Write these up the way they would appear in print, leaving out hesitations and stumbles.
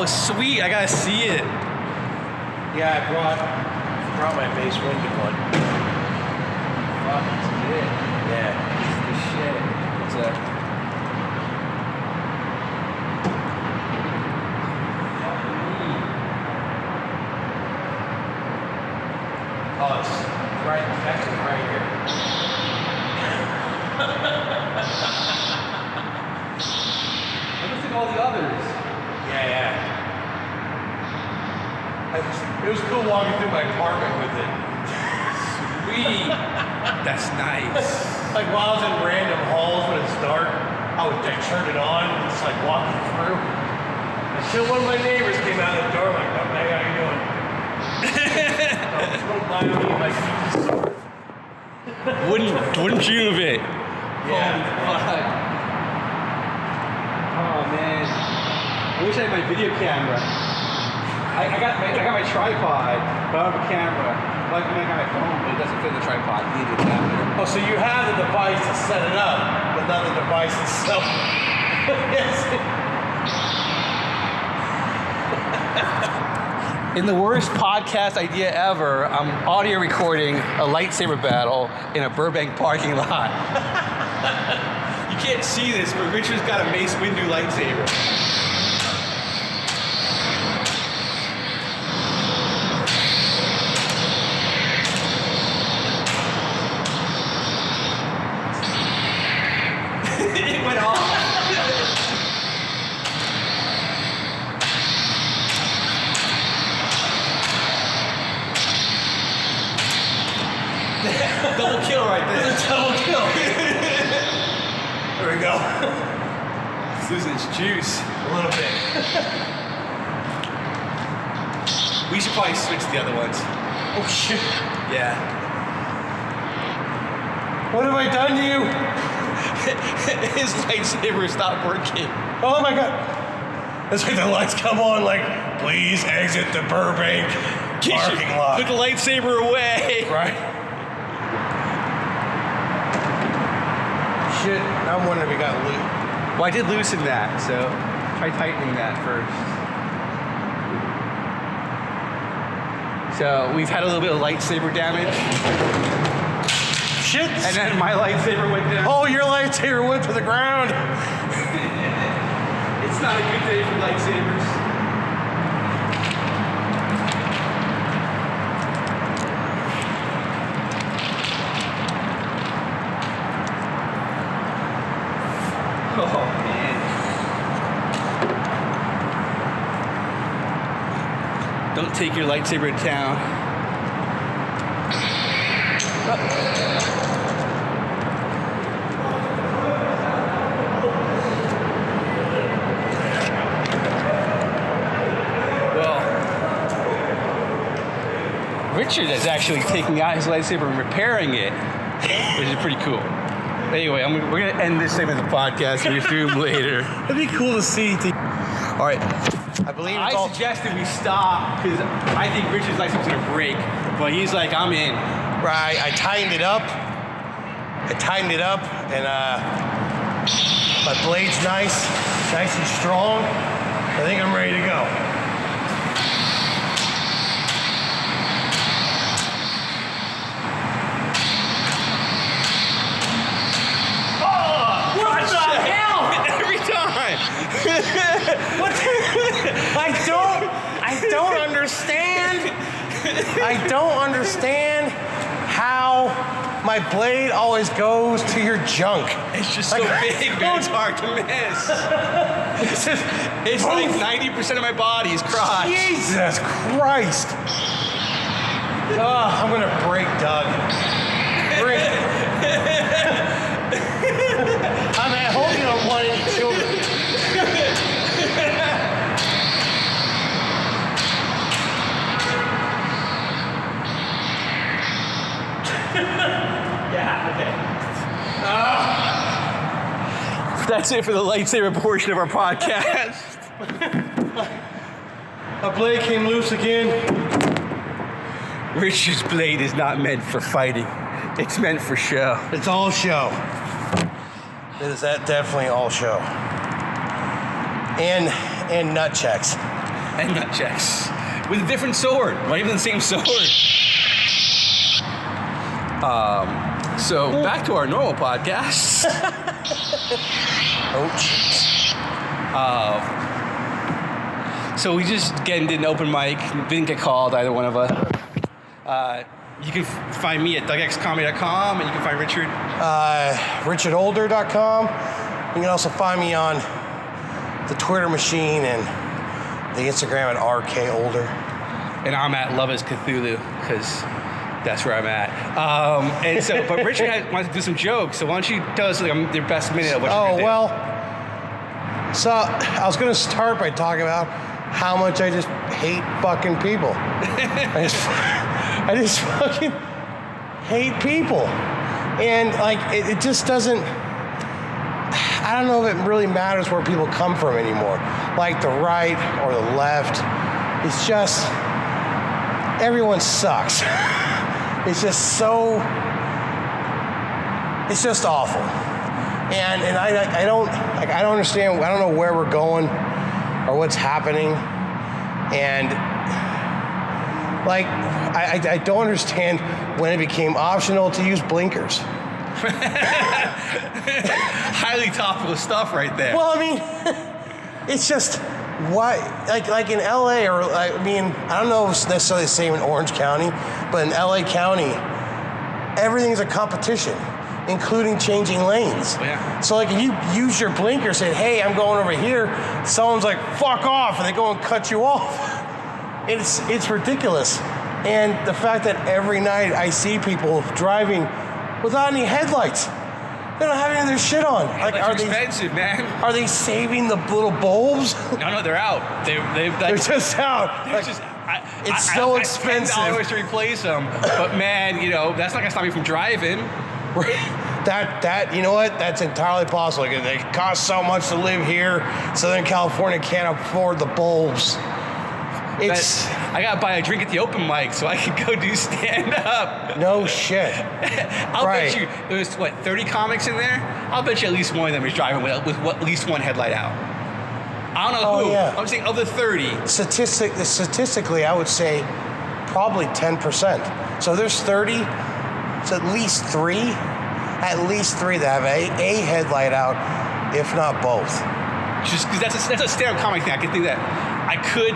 Oh, sweet. I gotta see it. Yeah, I brought my Mace Windu one. Fuck, that's it. Yeah. This is the shit. What's up? Oh, it's right, actually right here. I looked at all the others. Yeah. It was cool walking through my apartment with it. Sweet. That's nice. Like while I was in random halls when it's dark, I would turn it on and just like walking through. Until one of my neighbors came out of the door like, "Oh, hey, how you doing?" Don't mind me, like, Wouldn't dream of it. yeah. Holy fuck. Oh man. I wish I had my video camera. I got my tripod, but I don't have a camera. Like I got my phone, but it doesn't fit in the tripod. You need the camera. Oh, so you have the device to set it up, but not the device itself. Yes. In the worst podcast idea ever, I'm audio recording a lightsaber battle in a Burbank parking lot. You can't see this, but Richard's got a Mace Windu lightsaber. It went off. Double kill right there. Double kill. There we go. It's losing its juice. A little bit. We should probably switch the other ones. Oh shit. Yeah. What have I done to you? His lightsaber stopped working. Oh my god. It's like the lights come on like, please exit the Burbank parking lot. Put the lightsaber away. Right? Shit, now I'm wondering if we got loot. Well, I did loosen that, so try tightening that first. So we've had a little bit of lightsaber damage. Shit! And then my lightsaber went down. Oh, your lightsaber went to the ground! It's not a good day for lightsabers. Oh, man. Don't take your lightsaber to town. Well, Richard is actually taking out his lightsaber and repairing it, which is pretty cool. Anyway, we're going to end this segment of the podcast and resume later. It'd be cool to see. All right. I believe it's I all... suggested we stop because I think Richard's lightsaber's going to break. But he's like, I'm in. Right, I tightened it up. And my blade's nice and strong. I think I'm ready to go. Oh, what the hell? Every time. What? I don't understand how my blade always goes to your junk. It's just so big, man. It's hard to miss. It's like 90% of my body is crotch. Jesus Christ. Oh, I'm going to break Doug. I hope you don't want any children. Yeah, okay. That's it for the lightsaber portion of our podcast. My blade came loose again. Richard's blade is not meant for fighting. It's meant for show. It's all show. It is that definitely all show. And nut checks. And nut checks. With a different sword. Not even the same sword. So back to our normal podcast. So we just again did an open mic. Didn't get called, either one of us. You can find me at dougxcomedy.com, and you can find Richard. richardolder.com. You can also find me on the Twitter machine and the Instagram at rkolder. And I'm at Love is Cthulhu, because that's where I'm at. And so, but Richard wants to do some jokes, so why don't you tell us like, your best minute of what you're going to do? Well, so I was going to start by talking about how much I just hate fucking people. I just fucking hate people. And like, it just doesn't, I don't know if it really matters where people come from anymore. Like the right or the left. It's just, everyone sucks. It's just so, it's just awful. And I don't understand, I don't know where we're going or what's happening. And like, I don't understand when it became optional to use blinkers. Highly topical stuff right there. Well, I mean, it's just, why, like in LA, or I mean, I don't know if it's necessarily the same in Orange County, but in LA County, everything's a competition, including changing lanes. Yeah. So like if you use your blinker, say, hey, I'm going over here, someone's like, fuck off, and they go and cut you off. It's ridiculous. And the fact that every night I see people driving without any headlights. They don't have any of their shit on. Like, are expensive, man. Are they saving the little bulbs? No, they're out. They're just out. They're just, it's so expensive. $10 to replace them. But man, that's not gonna stop me from driving. That you know what? That's entirely possible. It costs so much to live here. Southern California can't afford the bulbs. I gotta buy a drink at the open mic so I can go do stand up. No shit. I'll bet you there's 30 comics in there. I'll bet you at least one of them is driving with at least one headlight out. I don't know who. Yeah. I'm saying of the 30. Statistically, I would say probably 10%. So there's 30. It's at least three that have a headlight out, if not both. Just because that's a stand-up comic thing. I can think that I could,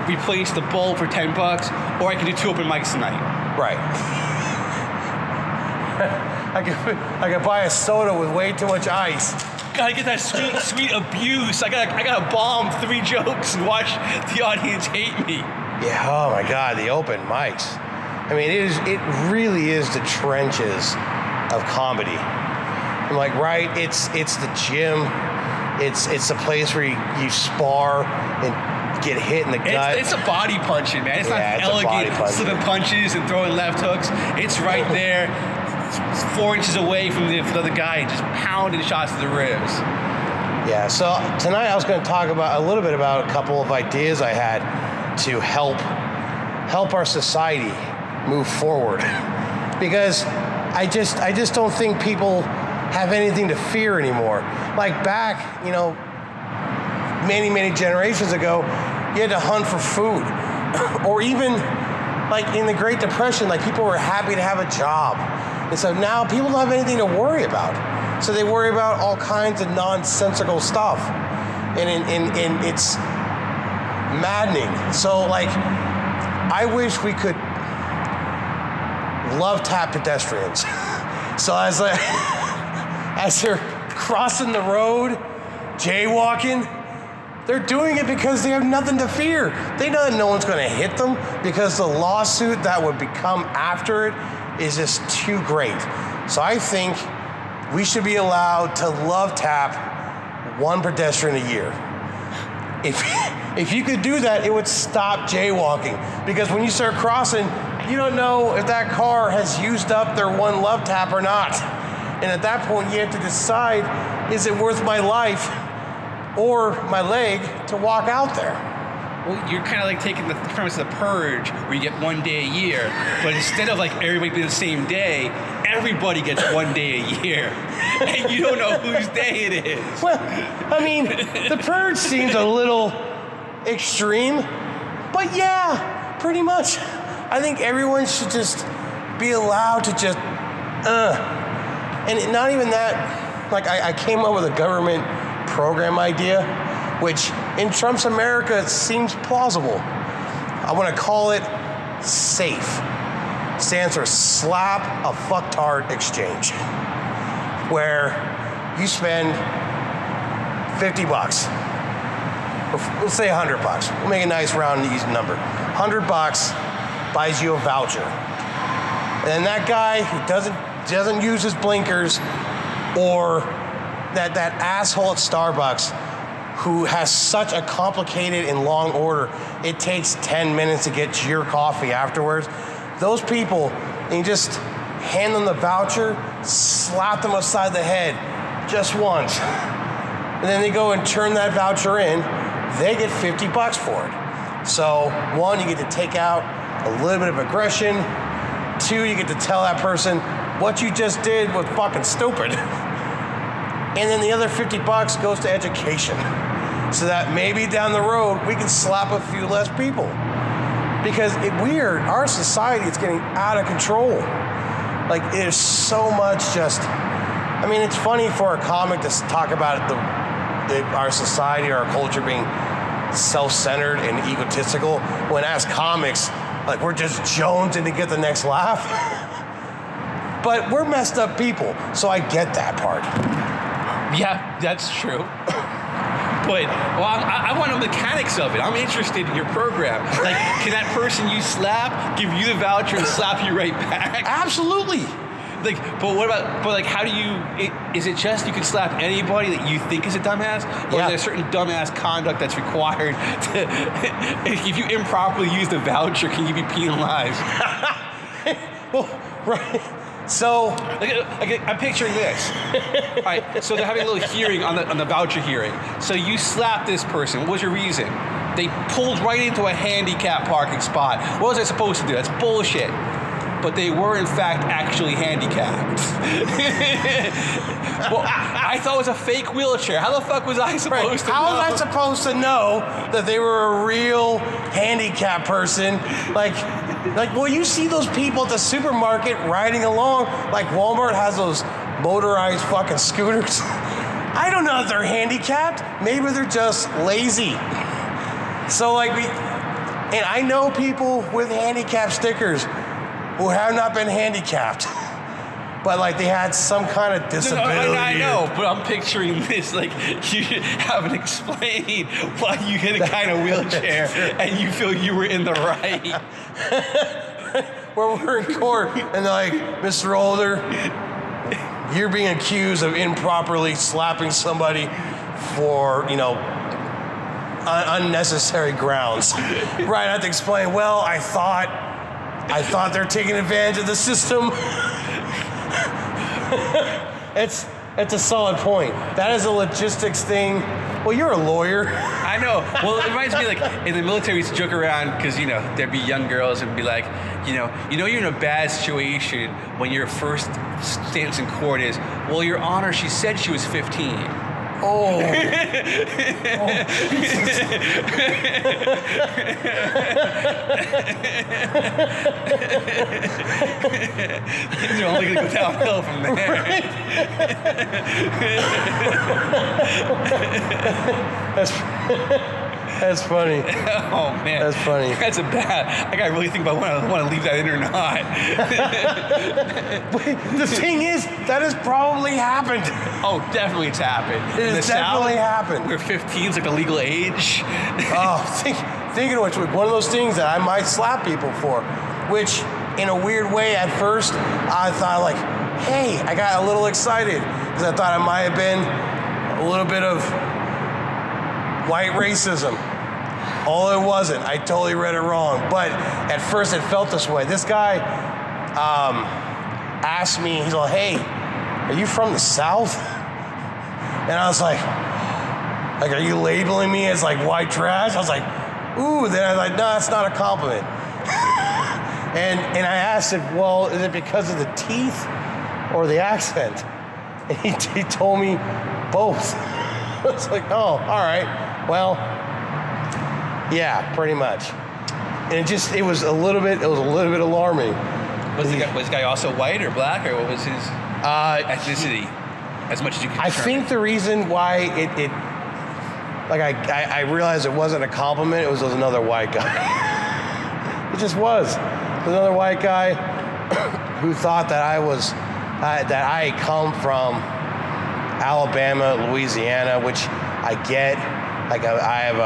replace the bulb for $10, or I could do 2 open mics tonight. Right. I could buy a soda with way too much ice. Gotta get that sweet abuse. I gotta bomb 3 jokes and watch the audience hate me. Yeah. Oh my God, the open mics. I mean, it really is the trenches of comedy. I'm like, right? It's the gym. It's the place where you spar and get hit in the gut. It's a body punching, man. It's not elegant slipping punches and throwing left hooks. It's right there, 4 inches away from the other guy, just pounding shots to the ribs. Yeah. So tonight I was going to talk about a little bit about a couple of ideas I had to help our society move forward, because I just don't think people have anything to fear anymore. Like back, many generations ago, you had to hunt for food. Or even like in the Great Depression, like people were happy to have a job. And so now people don't have anything to worry about. So they worry about all kinds of nonsensical stuff. And it's maddening. So like, I wish we could love tap pedestrians. So as they're crossing the road, jaywalking, they're doing it because they have nothing to fear. They know that no one's going to hit them, because the lawsuit that would become after it is just too great. So I think we should be allowed to love tap 1 pedestrian a year. If you could do that, it would stop jaywalking. Because when you start crossing, you don't know if that car has used up their 1 love tap or not. And at that point, you have to decide, is it worth my life or my leg to walk out there? Well, you're kind of like taking the premise of the purge, where you get 1 day a year, but instead of like everybody being the same day, everybody gets 1 day a year, and you don't know whose day it is. Well, I mean, the purge seems a little extreme, but yeah, pretty much. I think everyone should just be allowed to just, and not even that, like I came up with a government program idea, which in Trump's America seems plausible. I want to call it SAFE. Stands for Slap a Fucktard Exchange, where you spend $50, or let's say $100. We'll make a nice round and easy number. $100 buys you a voucher, and then that guy who doesn't use his blinkers, or that asshole at Starbucks who has such a complicated and long order, it takes 10 minutes to get your coffee afterwards. Those people, and you just hand them the voucher, slap them upside the head just once, and then they go and turn that voucher in, they get $50 for it. So one, you get to take out a little bit of aggression. Two, you get to tell that person what you just did was fucking stupid. And then the other $50 goes to education, so that maybe down the road we can slap a few less people. Because our society is getting out of control. Like, there's so much just, I mean, it's funny for a comic to talk about our society, our culture being self-centered and egotistical, when as comics, like, we're just jonesing to get the next laugh. But we're messed up people, so I get that part. Yeah, that's true. But, well, I want the mechanics of it. I'm interested in your program. Like, can that person you slap give you the voucher and slap you right back? Absolutely. Like, but what about, but like, how do you, is it just you can slap anybody that you think is a dumbass? Or is there a certain dumbass conduct that's required to, if you improperly use the voucher, can you be penalized? Well, right. So, like, I'm picturing this. All right, so they're having a little hearing on the voucher hearing. So you slapped this person. What was your reason? They pulled right into a handicap parking spot. What was I supposed to do? That's bullshit. But they were, in fact, actually handicapped. Well, I thought it was a fake wheelchair. How the fuck was I supposed to know? How was I supposed to know that they were a real handicapped person? Like, well, you see those people at the supermarket riding along, like Walmart has those motorized fucking scooters. I don't know if they're handicapped. Maybe they're just lazy. So, like, and I know people with handicap stickers who have not been handicapped, but like they had some kind of disability. No, I know, but I'm picturing this, like, you haven't explained why you hit a kind of wheelchair and you feel you were in the right. Where we're in court and they're like, Mr. Older, you're being accused of improperly slapping somebody for, unnecessary grounds. Right, I have to explain, well, I thought they're taking advantage of the system. It's a solid point. That is a logistics thing. Well, you're a lawyer. I know. Well, it reminds me, like, in the military, we used to joke around because, there'd be young girls and be like, you're in a bad situation when your first stance in court is, well, Your Honor, she said she was 15. Oh. Things are only going to go downhill from there. That's funny. Oh, man. That's funny. That's a bad. I got to really think about whether I want to leave that in or not. The thing is, that has probably happened. Oh, definitely it's happened. It has definitely happened. Where 15 is like the legal age. Thinking of which, one of those things that I might slap people for, which in a weird way at first, I thought like, hey, I got a little excited because I thought it might have been a little bit of white racism. All it wasn't. I totally read it wrong. But at first it felt this way. This guy asked me, he's like, hey, are you from the South? And I was like, are you labeling me as like white trash? I was like, ooh. Then I was like, no, that's not a compliment. and I asked him, well, is it because of the teeth or the accent? And he told me both. I was like, oh, all right. Well, Yeah, pretty much. And it was a little bit alarming. Was the guy also white or black, or what was his ethnicity? As much as you can I determine? think the reason why I realized it wasn't a compliment, it was another white guy. It just was. Another white guy who thought that I come from Alabama, Louisiana, which I get. Like I have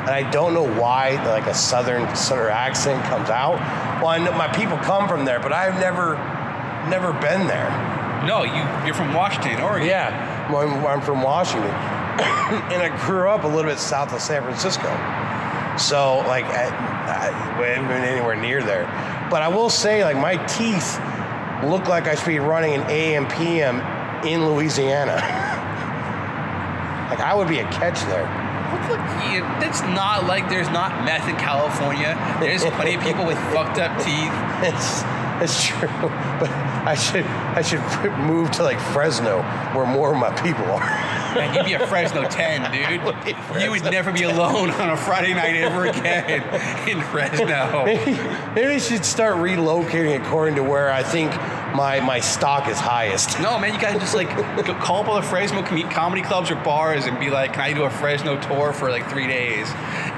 and I don't know why like a southern accent comes out. Well, I know my people come from there, but I've never been there. No, you're from Washington, Oregon. Yeah, I'm from Washington, and I grew up a little bit south of San Francisco. So like I haven't been anywhere near there. But I will say, like, my teeth look like I should be running an AM PM in Louisiana. Like I would be a catch there. Look, it's not like there's not meth in California. There's plenty of people with fucked up teeth. It's true, but I should move to like Fresno, where more of my people are. Man, you'd be a Fresno 10, dude. You would never be alone on a Friday night ever again in Fresno. Maybe I should start relocating according to where I think my stock is highest. No, man, you gotta just like call up all the Fresno comedy clubs or bars and be like, can I do a Fresno tour for like 3 days?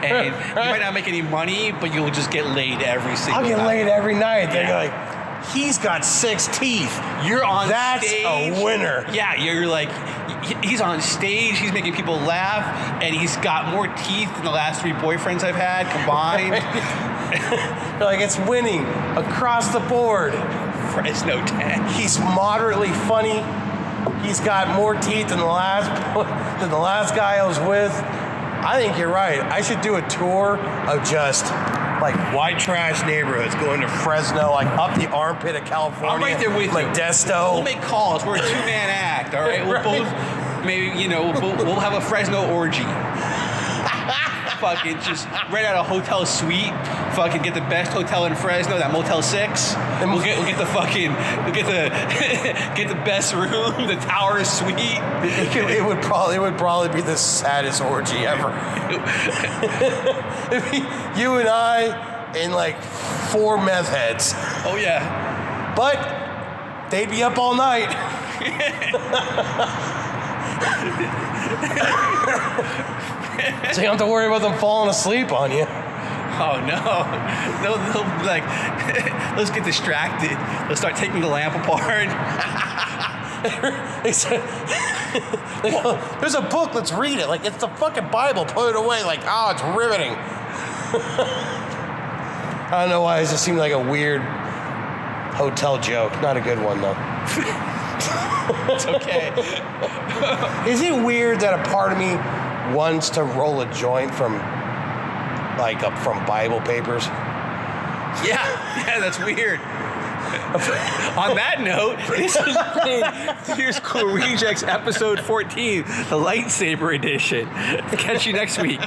And you might not make any money, but you'll just get laid every single night. I'll get laid every night. They're like, he's got 6 teeth. You're on That's stage. That's a winner. Yeah, you're like, he's on stage, he's making people laugh, and he's got more teeth than the last 3 boyfriends I've had combined. They're like, it's winning across the board. Fresno 10. He's moderately funny. He's got more teeth than the last guy I was with. I think you're right. I should do a tour of just like white trash neighborhoods, going to Fresno, like up the armpit of California. I'm right there with you. Modesto. We'll make calls. We're a 2-man act, all right? We'll Right. both, maybe, we'll have a Fresno orgy. Fucking just rent out a hotel suite. Fucking get the best hotel in Fresno, that Motel 6. And we'll get the best room, the Tower Suite. It would probably be the saddest orgy ever. It'd be you and I and like 4 meth heads. Oh yeah. But they'd be up all night. So you don't have to worry about them falling asleep on you. Oh no. They'll like, let's get distracted. Let's start taking the lamp apart. They go, there's a book, let's read it. Like, it's the fucking Bible, put it away. Like, oh, it's riveting. I don't know why, it just seemed like a weird hotel joke. Not a good one, though. It's okay. Is it weird that a part of me wants to roll a joint from Bible papers? Yeah, that's weird. On that note, this has been Here's Cool Rejects episode 14, the Lightsaber edition. Catch you next week.